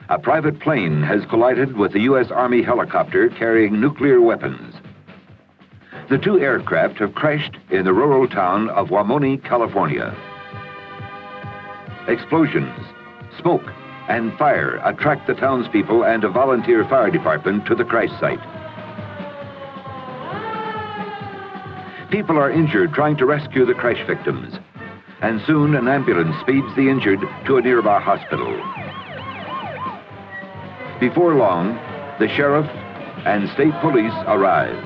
a private plane has collided with a U.S. Army helicopter carrying nuclear weapons. The two aircraft have crashed in the rural town of Wamoni, California. Explosions, smoke, and fire attract the townspeople and a volunteer fire department to the crash site. People are injured trying to rescue the crash victims, and soon an ambulance speeds the injured to a nearby hospital. Before long, the sheriff and state police arrive.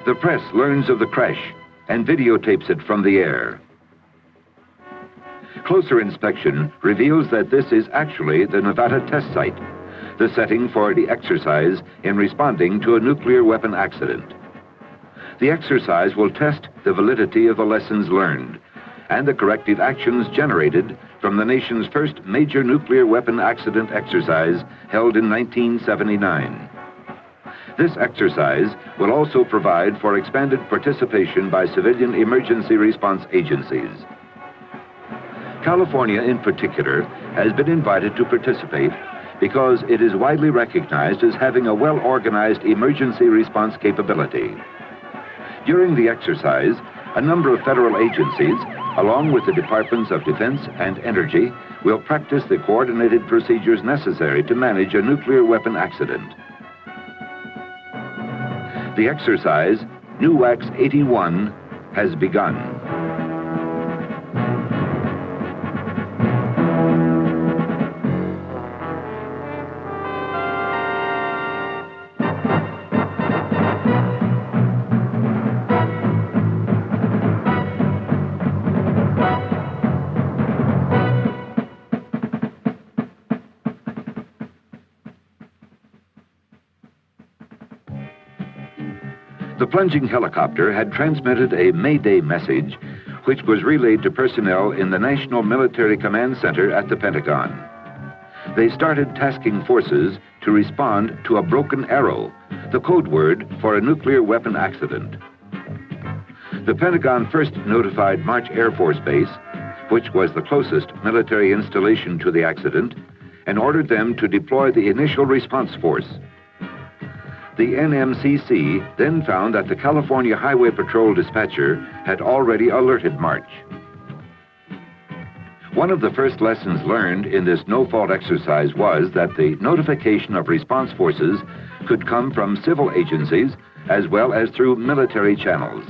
The press learns of the crash and videotapes it from the air. Closer inspection reveals that this is actually the Nevada test site, the setting for the exercise in responding to a nuclear weapon accident. The exercise will test the validity of the lessons learned and the corrective actions generated from the nation's first major nuclear weapon accident exercise held in 1979. This exercise will also provide for expanded participation by civilian emergency response agencies. California, in particular, has been invited to participate because it is widely recognized as having a well-organized emergency response capability. During the exercise, a number of federal agencies, along with the Departments of Defense and Energy, will practice the coordinated procedures necessary to manage a nuclear weapon accident. The exercise, NUWAX 81, has begun. The plunging helicopter had transmitted a Mayday message, which was relayed to personnel in the National Military Command Center at the Pentagon. They started tasking forces to respond to a broken arrow, the code word for a nuclear weapon accident. The Pentagon first notified March Air Force Base, which was the closest military installation to the accident, and ordered them to deploy the initial response force. The NMCC then found that the California Highway Patrol dispatcher had already alerted March. One of the first lessons learned in this no-fault exercise was that the notification of response forces could come from civil agencies as well as through military channels.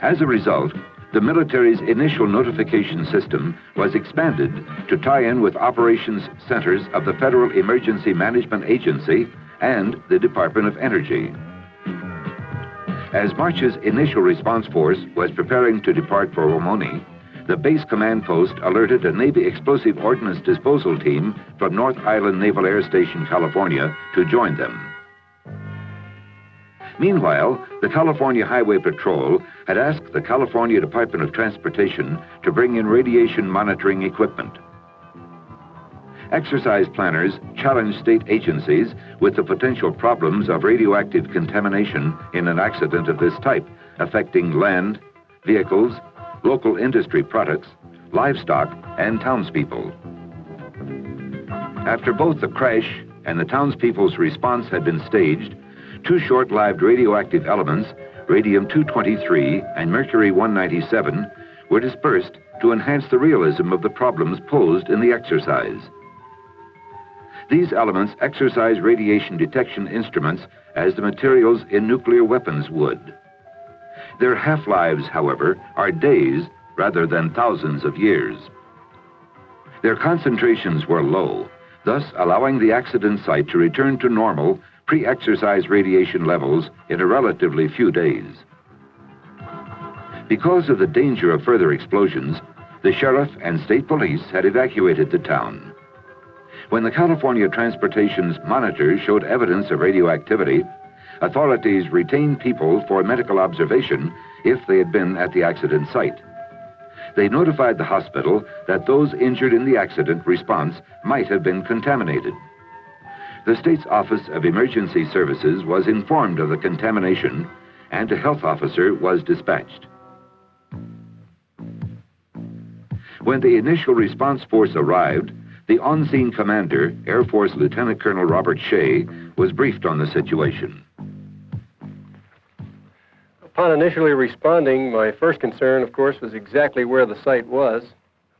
As a result, the military's initial notification system was expanded to tie in with operations centers of the Federal Emergency Management Agency and the Department of Energy. As March's initial response force was preparing to depart for Wamoni, the base command post alerted a Navy explosive ordnance disposal team from North Island Naval Air Station, California, to join them. Meanwhile, the California Highway Patrol had asked the California Department of Transportation to bring in radiation monitoring equipment. Exercise planners challenged state agencies with the potential problems of radioactive contamination in an accident of this type, affecting land, vehicles, local industry products, livestock, and townspeople. After both the crash and the townspeople's response had been staged, two short-lived radioactive elements, radium-223 and mercury-197, were dispersed to enhance the realism of the problems posed in the exercise. These elements exercise radiation detection instruments as the materials in nuclear weapons would. Their half-lives, however, are days rather than thousands of years. Their concentrations were low, thus allowing the accident site to return to normal pre-exercise radiation levels in a relatively few days. Because of the danger of further explosions, the sheriff and state police had evacuated the town. When the California Transportation's monitors showed evidence of radioactivity, authorities retained people for medical observation if they had been at the accident site. They notified the hospital that those injured in the accident response might have been contaminated. The state's Office of Emergency Services was informed of the contamination, and a health officer was dispatched. When the initial response force arrived, The on-scene commander, Air Force Lieutenant Colonel Robert Shea, was briefed on the situation. Upon initially responding, my first concern, of course, was exactly where the site was.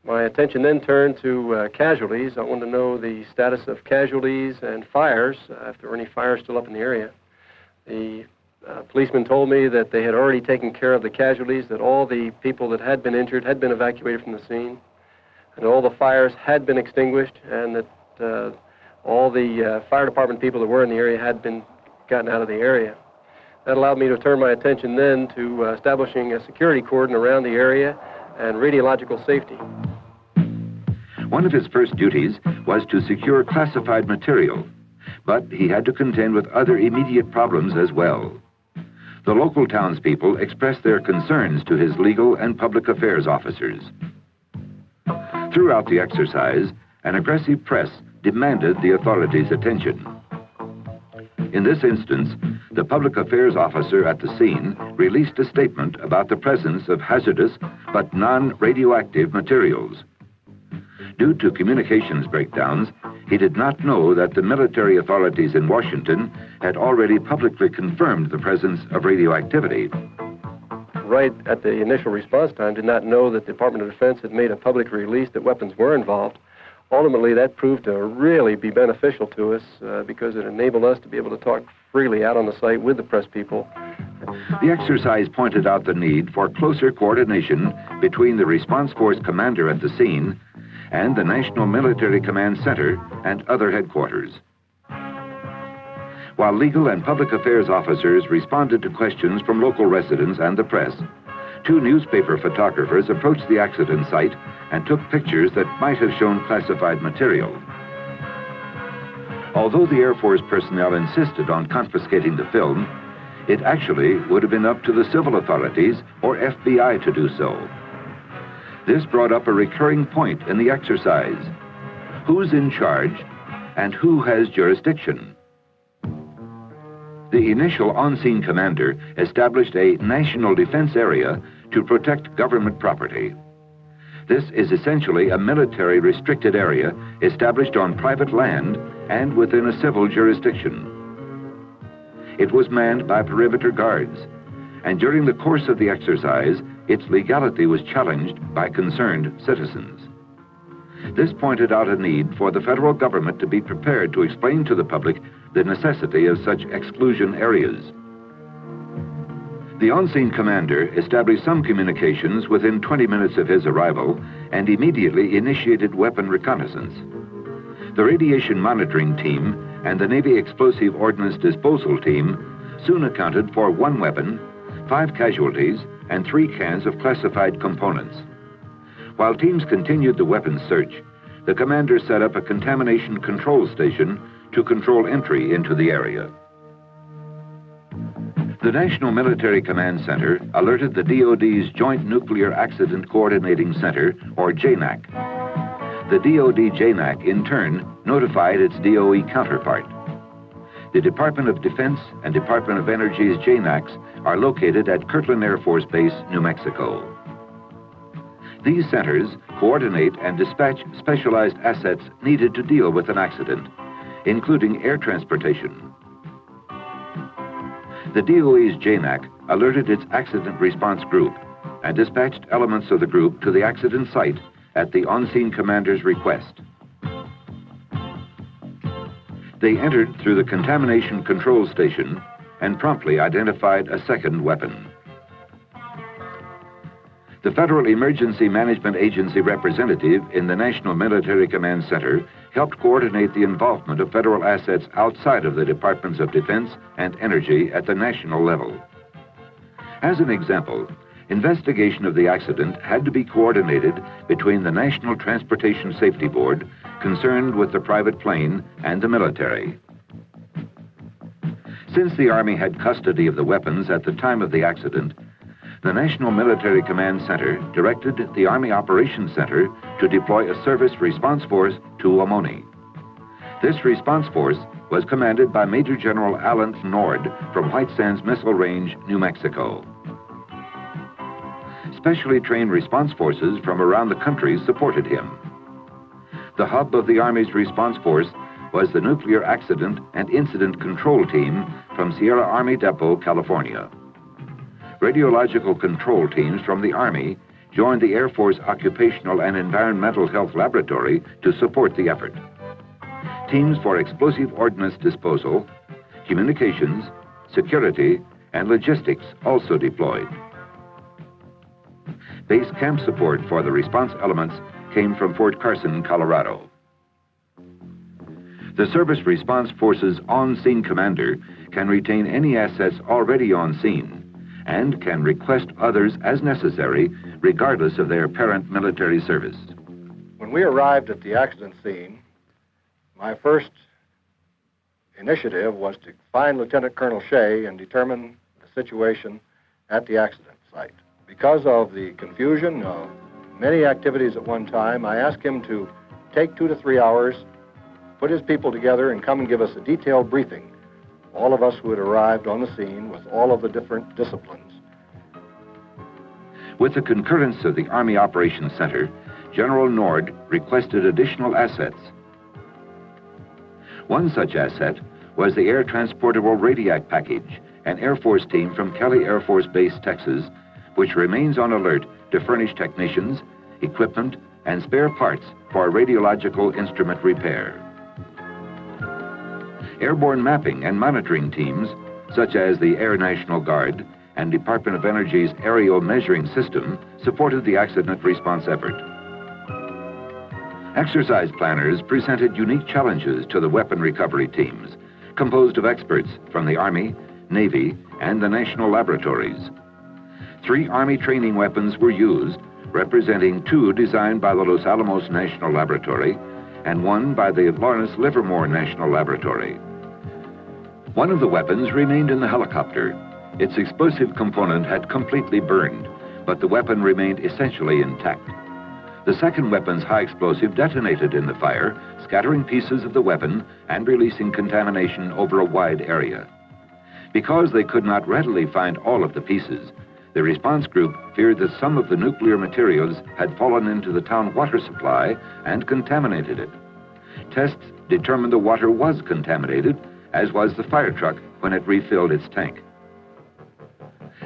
My attention then turned to casualties. I wanted to know the status of casualties and fires, if there were any fires still up in the area. The policeman told me that they had already taken care of the casualties, that all the people that had been injured had been evacuated from the scene, and all the fires had been extinguished, and that all the fire department people that were in the area had been gotten out of the area. That allowed me to turn my attention then to establishing a security cordon around the area and radiological safety. One of his first duties was to secure classified material, but he had to contend with other immediate problems as well. The local townspeople expressed their concerns to his legal and public affairs officers. Throughout the exercise, an aggressive press demanded the authorities' attention. In this instance, the public affairs officer at the scene released a statement about the presence of hazardous but non-radioactive materials. Due to communications breakdowns, he did not know that the military authorities in Washington had already publicly confirmed the presence of radioactivity. Right at the initial response time, did not know that the Department of Defense had made a public release that weapons were involved. Ultimately, that proved to really be beneficial to us because it enabled us to be able to talk freely out on the site with the press people. The exercise pointed out the need for closer coordination between the response force commander at the scene and the National Military Command Center and other headquarters. While legal and public affairs officers responded to questions from local residents and the press, two newspaper photographers approached the accident site and took pictures that might have shown classified material. Although the Air Force personnel insisted on confiscating the film, it actually would have been up to the civil authorities or FBI to do so. This brought up a recurring point in the exercise. Who's in charge and who has jurisdiction? The initial on-scene commander established a national defense area to protect government property. This is essentially a military restricted area established on private land and within a civil jurisdiction. It was manned by perimeter guards, and during the course of the exercise, its legality was challenged by concerned citizens. This pointed out a need for the federal government to be prepared to explain to the public the necessity of such exclusion areas. The on-scene commander established some communications within 20 minutes of his arrival and immediately initiated weapon reconnaissance. The radiation monitoring team and the Navy Explosive Ordnance Disposal team soon accounted for 1 weapon, 5 casualties, and 3 cans of classified components. While teams continued the weapons search, the commander set up a contamination control station to control entry into the area. The National Military Command Center alerted the DoD's Joint Nuclear Accident Coordinating Center, or JNAC. The DoD JNAC, in turn, notified its DOE counterpart. The Department of Defense and Department of Energy's JNACs are located at Kirtland Air Force Base, New Mexico. These centers coordinate and dispatch specialized assets needed to deal with an accident, including air transportation. The DOE's JNAC alerted its accident response group and dispatched elements of the group to the accident site at the on-scene commander's request. They entered through the contamination control station and promptly identified a second weapon. The Federal Emergency Management Agency representative in the National Military Command Center helped coordinate the involvement of federal assets outside of the Departments of Defense and Energy at the national level. As an example, investigation of the accident had to be coordinated between the National Transportation Safety Board, concerned with the private plane, and the military. Since the Army had custody of the weapons at the time of the accident, the National Military Command Center directed the Army Operations Center to deploy a service response force to Wamoni. This response force was commanded by Major General Alan Nord from White Sands Missile Range, New Mexico. Specially trained response forces from around the country supported him. The hub of the Army's response force was the Nuclear Accident and Incident Control Team from Sierra Army Depot, California. Radiological control teams from the Army joined the Air Force Occupational and Environmental Health Laboratory to support the effort. Teams for explosive ordnance disposal, communications, security, and logistics also deployed. Base camp support for the response elements came from Fort Carson, Colorado. The Service Response Force's on-scene commander can retain any assets already on scene and can request others as necessary, regardless of their parent military service. When we arrived at the accident scene, my first initiative was to find Lieutenant Colonel Shea and determine the situation at the accident site. Because of the confusion of many activities at one time, I asked him to take 2 to 3 hours, put his people together, and come and give us a detailed briefing, all of us who had arrived on the scene with all of the different disciplines. With the concurrence of the Army Operations Center, General Nord requested additional assets. One such asset was the Air Transportable Radiac Package, an Air Force team from Kelly Air Force Base, Texas, which remains on alert to furnish technicians, equipment, and spare parts for radiological instrument repair. Airborne mapping and monitoring teams, such as the Air National Guard and Department of Energy's aerial measuring system, supported the accident response effort. Exercise planners presented unique challenges to the weapon recovery teams, composed of experts from the Army, Navy, and the national laboratories. 3 Army training weapons were used, representing 2 designed by the Los Alamos National Laboratory and 1 by the Lawrence Livermore National Laboratory. One of the weapons remained in the helicopter. Its explosive component had completely burned, but the weapon remained essentially intact. The second weapon's high explosive detonated in the fire, scattering pieces of the weapon and releasing contamination over a wide area. Because they could not readily find all of the pieces, the response group feared that some of the nuclear materials had fallen into the town water supply and contaminated it. Tests determined the water was contaminated, as was the fire truck when it refilled its tank.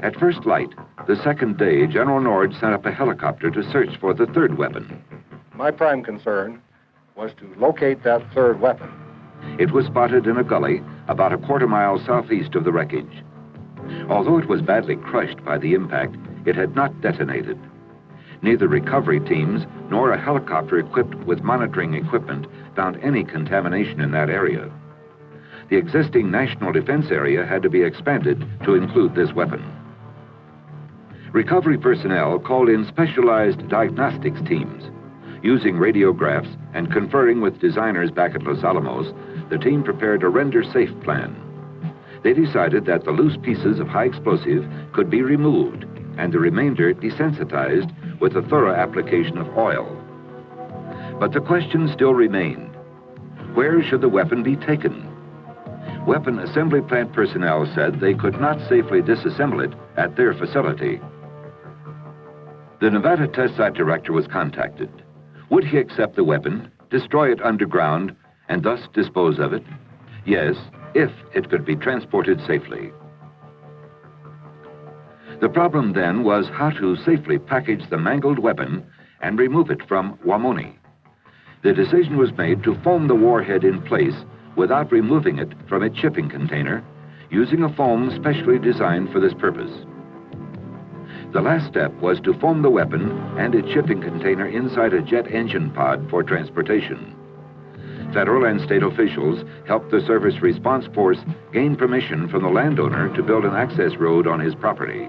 At first light, the second day, General Nord sent up a helicopter to search for the third weapon. My prime concern was to locate that third weapon. It was spotted in a gully about a quarter-mile southeast of the wreckage. Although it was badly crushed by the impact, it had not detonated. Neither recovery teams nor a helicopter equipped with monitoring equipment found any contamination in that area. The existing national defense area had to be expanded to include this weapon. Recovery personnel called in specialized diagnostics teams. Using radiographs and conferring with designers back at Los Alamos, the team prepared a render-safe plan. They decided that the loose pieces of high explosive could be removed and the remainder desensitized with a thorough application of oil. But the question still remained: where should the weapon be taken? Weapon assembly plant personnel said they could not safely disassemble it at their facility. The Nevada Test Site Director was contacted. Would he accept the weapon, destroy it underground, and thus dispose of it? Yes, if it could be transported safely. The problem then was how to safely package the mangled weapon and remove it from Wamoni. The decision was made to foam the warhead in place without removing it from its shipping container, using a foam specially designed for this purpose. The last step was to foam the weapon and its shipping container inside a jet engine pod for transportation. Federal and state officials helped the Service Response Force gain permission from the landowner to build an access road on his property.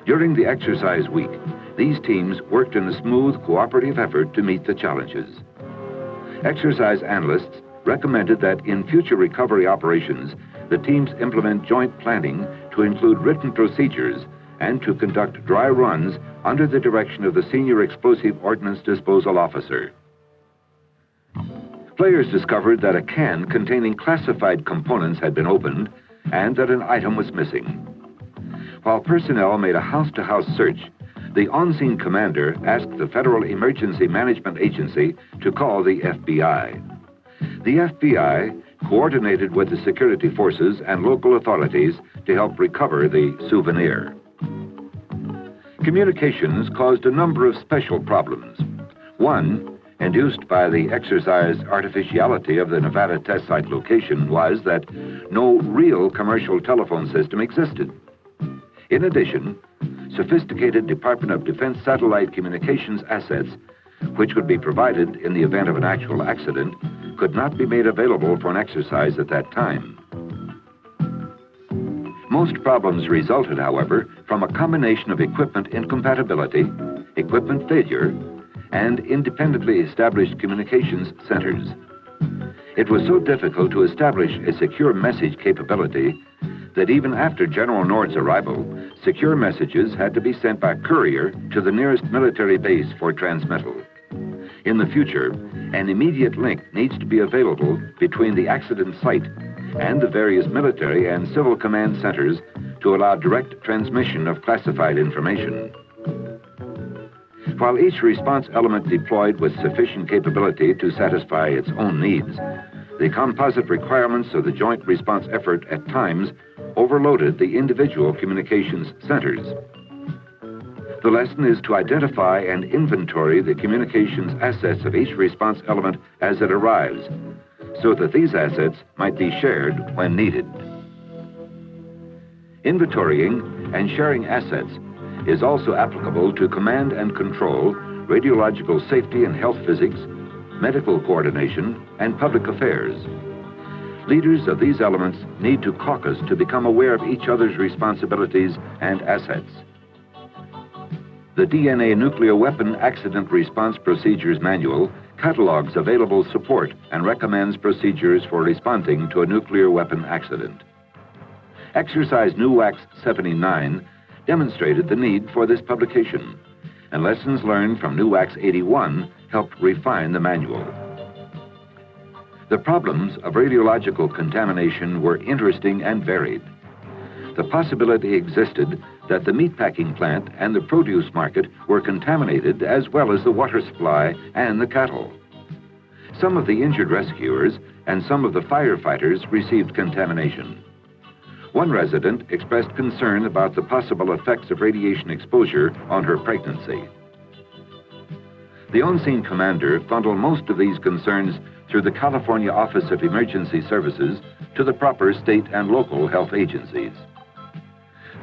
During the exercise week, these teams worked in a smooth, cooperative effort to meet the challenges. Exercise analysts recommended that in future recovery operations, the teams implement joint planning to include written procedures and to conduct dry runs under the direction of the Senior Explosive Ordnance Disposal Officer. Players discovered that a can containing classified components had been opened and that an item was missing. While personnel made a house-to-house search, the on-scene commander asked the Federal Emergency Management Agency to call the FBI. The FBI coordinated with the security forces and local authorities to help recover the souvenir. Communications caused a number of special problems. One, induced by the exercised artificiality of the Nevada test site location, was that no real commercial telephone system existed. In addition, sophisticated Department of Defense satellite communications assets, which would be provided in the event of an actual accident, could not be made available for an exercise at that time. Most problems resulted, however, from a combination of equipment incompatibility, equipment failure, and independently established communications centers. It was so difficult to establish a secure message capability that even after General Nord's arrival, secure messages had to be sent by courier to the nearest military base for transmittal. In the future, an immediate link needs to be available between the accident site and the various military and civil command centers to allow direct transmission of classified information. While each response element deployed with sufficient capability to satisfy its own needs, the composite requirements of the joint response effort at times overloaded the individual communications centers. The lesson is to identify and inventory the communications assets of each response element as it arrives, so that these assets might be shared when needed. Inventorying and sharing assets is also applicable to command and control, radiological safety and health physics, medical coordination, and public affairs. Leaders of these elements need to caucus to become aware of each other's responsibilities and assets. The DNA Nuclear Weapon Accident Response Procedures Manual catalogs available support and recommends procedures for responding to a nuclear weapon accident. Exercise NUWAX 79 demonstrated the need for this publication, and lessons learned from NUWAX 81 helped refine the manual. The problems of radiological contamination were interesting and varied. The possibility existed that the meatpacking plant and the produce market were contaminated, as well as the water supply and the cattle. Some of the injured rescuers and some of the firefighters received contamination. One resident expressed concern about the possible effects of radiation exposure on her pregnancy. The on-scene commander funneled most of these concerns through the California Office of Emergency Services to the proper state and local health agencies.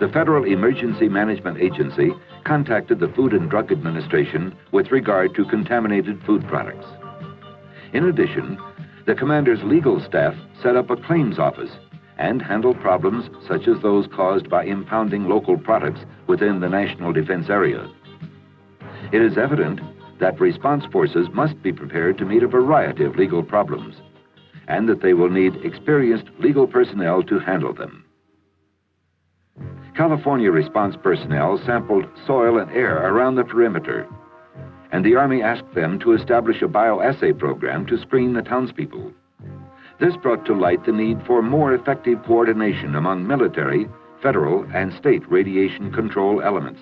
The Federal Emergency Management Agency contacted the Food and Drug Administration with regard to contaminated food products. In addition, the commander's legal staff set up a claims office and handled problems such as those caused by impounding local products within the national defense area. It is evident that response forces must be prepared to meet a variety of legal problems, and that they will need experienced legal personnel to handle them. California response personnel sampled soil and air around the perimeter, and the Army asked them to establish a bioassay program to screen the townspeople. This brought to light the need for more effective coordination among military, federal, and state radiation control elements.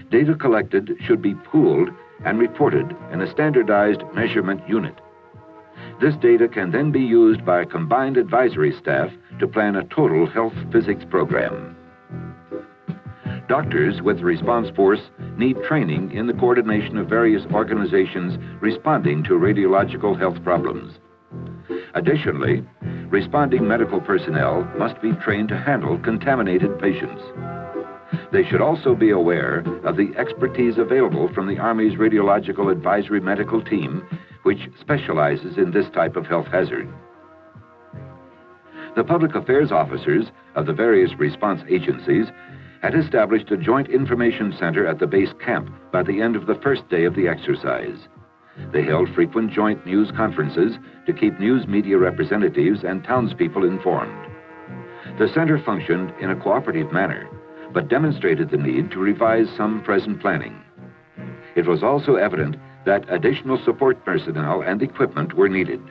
Data collected should be pooled and reported in a standardized measurement unit. This data can then be used by a combined advisory staff to plan a total health physics program. Doctors with the response force need training in the coordination of various organizations responding to radiological health problems. Additionally, responding medical personnel must be trained to handle contaminated patients. They should also be aware of the expertise available from the Army's Radiological Advisory Medical Team, which specializes in this type of health hazard. The public affairs officers of the various response agencies had established a joint information center at the base camp by the end of the first day of the exercise. They held frequent joint news conferences to keep news media representatives and townspeople informed. The center functioned in a cooperative manner, but demonstrated the need to revise some present planning. It was also evident that additional support personnel and equipment were needed.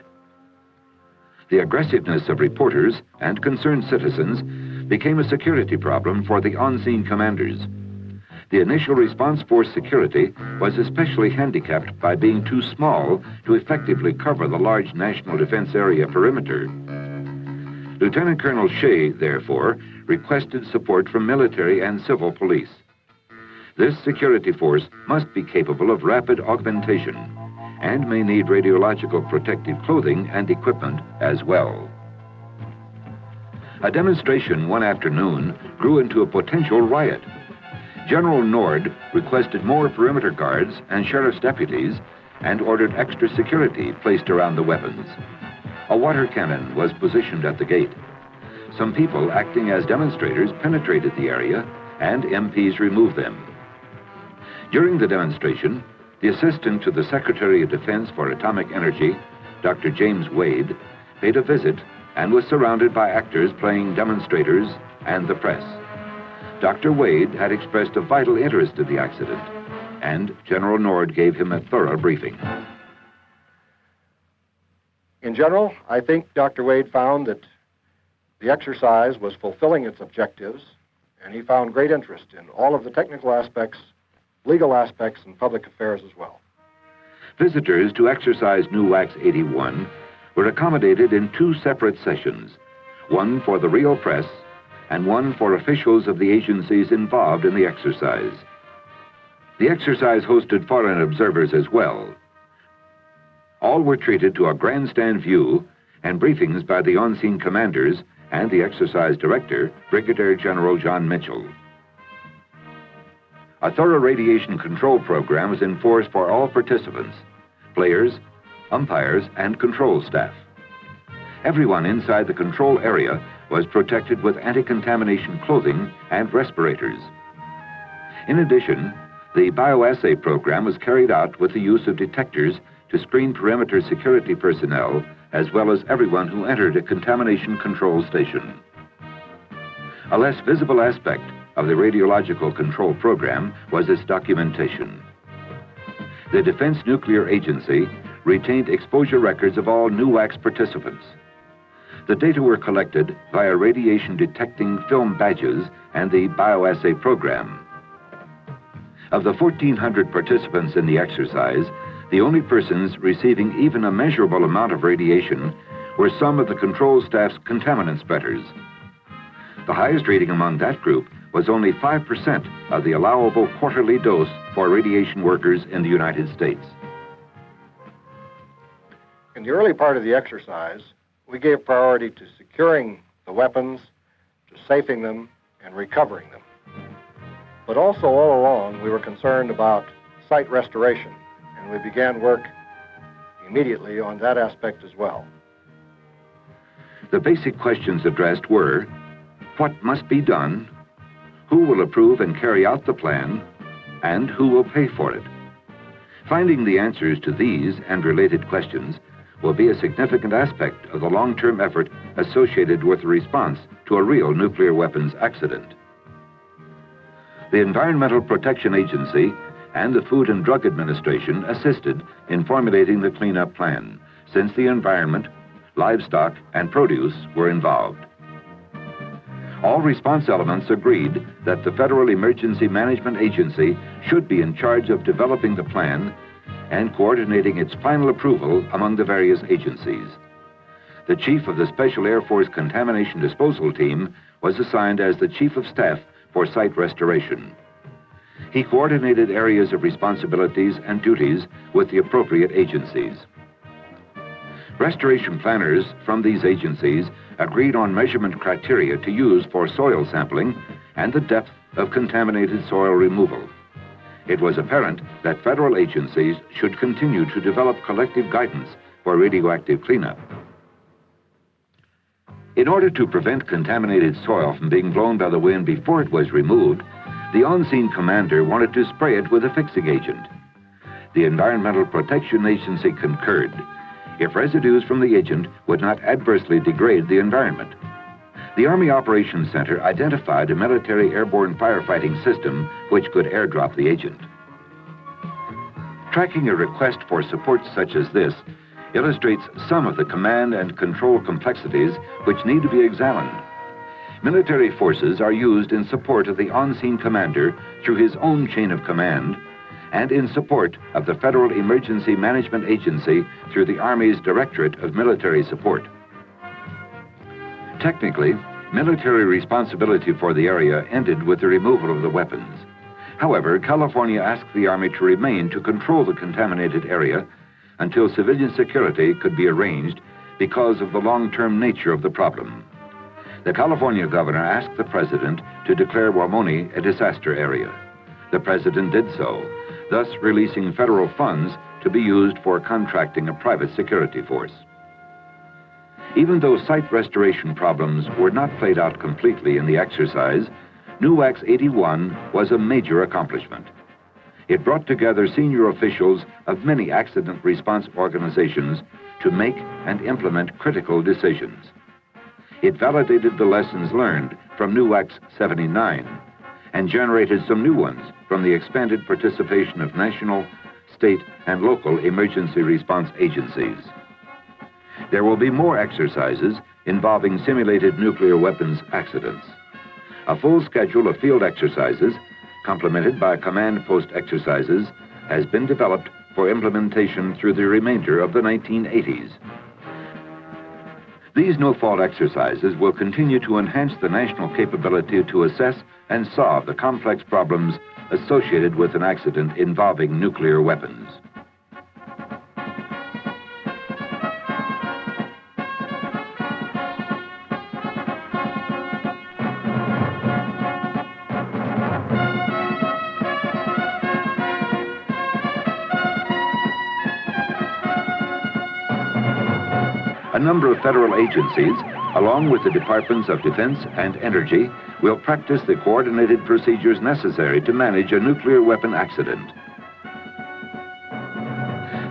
The aggressiveness of reporters and concerned citizens became a security problem for the on-scene commanders. The initial response force security was especially handicapped by being too small to effectively cover the large national defense area perimeter. Lieutenant Colonel Shea, therefore, requested support from military and civil police. This security force must be capable of rapid augmentation and may need radiological protective clothing and equipment as well. A demonstration one afternoon grew into a potential riot. General Nord requested more perimeter guards and sheriff's deputies and ordered extra security placed around the weapons. A water cannon was positioned at the gate. Some people acting as demonstrators penetrated the area and MPs removed them. During the demonstration, the assistant to the Secretary of Defense for Atomic Energy, Dr. James Wade, paid a visit and was surrounded by actors playing demonstrators and the press. Dr. Wade had expressed a vital interest in the accident, and General Nord gave him a thorough briefing. In general, I think Dr. Wade found that the exercise was fulfilling its objectives, and he found great interest in all of the technical aspects, legal aspects, and public affairs as well. Visitors to exercise NUWAX 81 were accommodated in two separate sessions, one for the real press and one for officials of the agencies involved in the exercise. The exercise hosted foreign observers as well. All were treated to a grandstand view and briefings by the on-scene commanders and the exercise director, Brigadier General John Mitchell. A thorough radiation control program was in force for all participants, players, umpires, and control staff. Everyone inside the control area was protected with anti-contamination clothing and respirators. In addition, the bioassay program was carried out with the use of detectors to screen perimeter security personnel as well as everyone who entered a contamination control station. A less visible aspect of the radiological control program was its documentation. The Defense Nuclear Agency retained exposure records of all NUWAX participants. The data were collected via radiation detecting film badges and the bioassay program. Of the 1,400 participants in the exercise, the only persons receiving even a measurable amount of radiation were some of the control staff's contaminant spreaders. The highest reading among that group was only 5% of the allowable quarterly dose for radiation workers in the United States. In the early part of the exercise, we gave priority to securing the weapons, to safing them, and recovering them. But also all along, we were concerned about site restoration, and we began work immediately on that aspect as well. The basic questions addressed were, what must be done, who will approve and carry out the plan, and who will pay for it? Finding the answers to these and related questions will be a significant aspect of the long-term effort associated with the response to a real nuclear weapons accident. The Environmental Protection Agency and the Food and Drug Administration assisted in formulating the cleanup plan, since the environment, livestock, and produce were involved. All response elements agreed that the Federal Emergency Management Agency should be in charge of developing the plan and coordinating its final approval among the various agencies. The chief of the Special Air Force Contamination Disposal Team was assigned as the Chief of Staff for site restoration. He coordinated areas of responsibilities and duties with the appropriate agencies. Restoration planners from these agencies agreed on measurement criteria to use for soil sampling and the depth of contaminated soil removal. It was apparent that federal agencies should continue to develop collective guidance for radioactive cleanup. In order to prevent contaminated soil from being blown by the wind before it was removed, the on-scene commander wanted to spray it with a fixing agent. The Environmental Protection Agency concurred if residues from the agent would not adversely degrade the environment. The Army Operations Center identified a military airborne firefighting system which could airdrop the agent. Tracking a request for support such as this illustrates some of the command and control complexities which need to be examined. Military forces are used in support of the on-scene commander through his own chain of command and in support of the Federal Emergency Management Agency through the Army's Directorate of Military Support. Technically, military responsibility for the area ended with the removal of the weapons. However, California asked the Army to remain to control the contaminated area until civilian security could be arranged because of the long-term nature of the problem. The California governor asked the president to declare Wamoni a disaster area. The president did so, thus releasing federal funds to be used for contracting a private security force. Even though site restoration problems were not played out completely in the exercise, NUWAX 81 was a major accomplishment. It brought together senior officials of many accident response organizations to make and implement critical decisions. It validated the lessons learned from NUWAX 79 and generated some new ones from the expanded participation of national, state, and local emergency response agencies. There will be more exercises involving simulated nuclear weapons accidents. A full schedule of field exercises, complemented by command post exercises, has been developed for implementation through the remainder of the 1980s. These no-fault exercises will continue to enhance the national capability to assess and solve the complex problems associated with an accident involving nuclear weapons. A number of federal agencies, along with the Departments of Defense and Energy, will practice the coordinated procedures necessary to manage a nuclear weapon accident.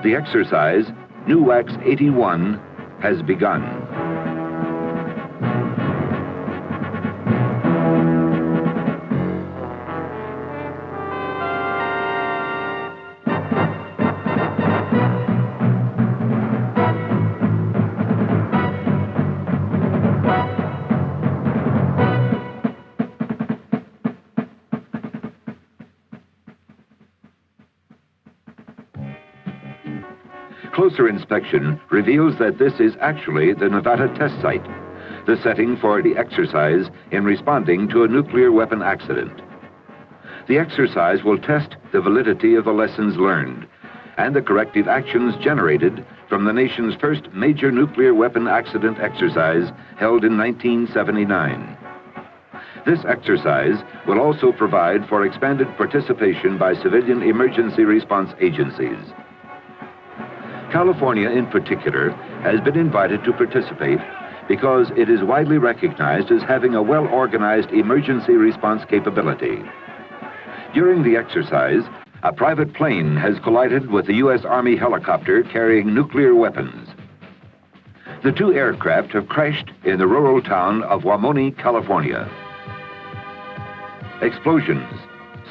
The exercise, NUWAX 81, has begun. Closer inspection reveals that this is actually the Nevada test site, the setting for the exercise in responding to a nuclear weapon accident. The exercise will test the validity of the lessons learned and the corrective actions generated from the nation's first major nuclear weapon accident exercise held in 1979. This exercise will also provide for expanded participation by civilian emergency response agencies. California, in particular, has been invited to participate because it is widely recognized as having a well-organized emergency response capability. During the exercise, a private plane has collided with a U.S. Army helicopter carrying nuclear weapons. The two aircraft have crashed in the rural town of Wamoni, California. Explosions,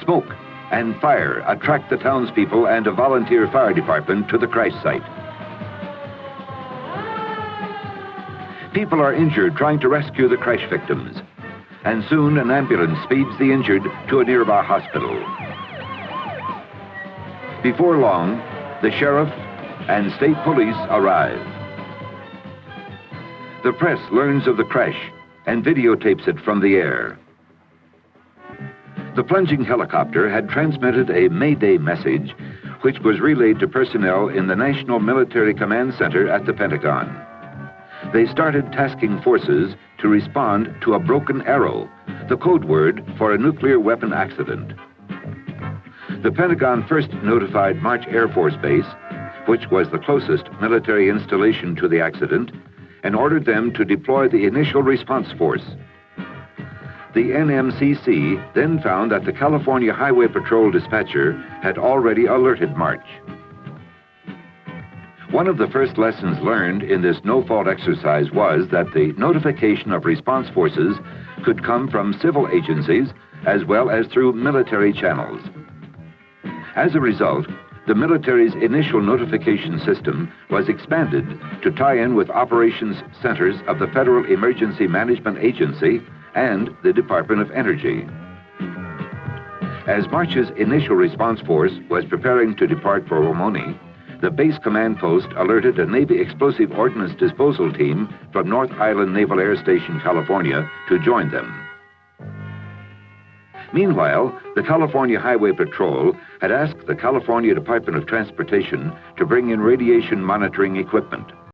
smoke, and fire attract the townspeople and a volunteer fire department to the crash site. People are injured trying to rescue the crash victims, and soon an ambulance speeds the injured to a nearby hospital. Before long, the sheriff and state police arrive. The press learns of the crash and videotapes it from the air. The plunging helicopter had transmitted a Mayday message, which was relayed to personnel in the National Military Command Center at the Pentagon. They started tasking forces to respond to a broken arrow, the code word for a nuclear weapon accident. The Pentagon first notified March Air Force Base, which was the closest military installation to the accident, and ordered them to deploy the initial response force. The NMCC then found that the California Highway Patrol dispatcher had already alerted March. One of the first lessons learned in this no-fault exercise was that the notification of response forces could come from civil agencies as well as through military channels. As a result, the military's initial notification system was expanded to tie in with operations centers of the Federal Emergency Management Agency and the Department of Energy. As March's initial response force was preparing to depart for Romoni, the base command post alerted a Navy explosive ordnance disposal team from North Island Naval Air Station, California, to join them. Meanwhile, the California Highway Patrol had asked the California Department of Transportation to bring in radiation monitoring equipment.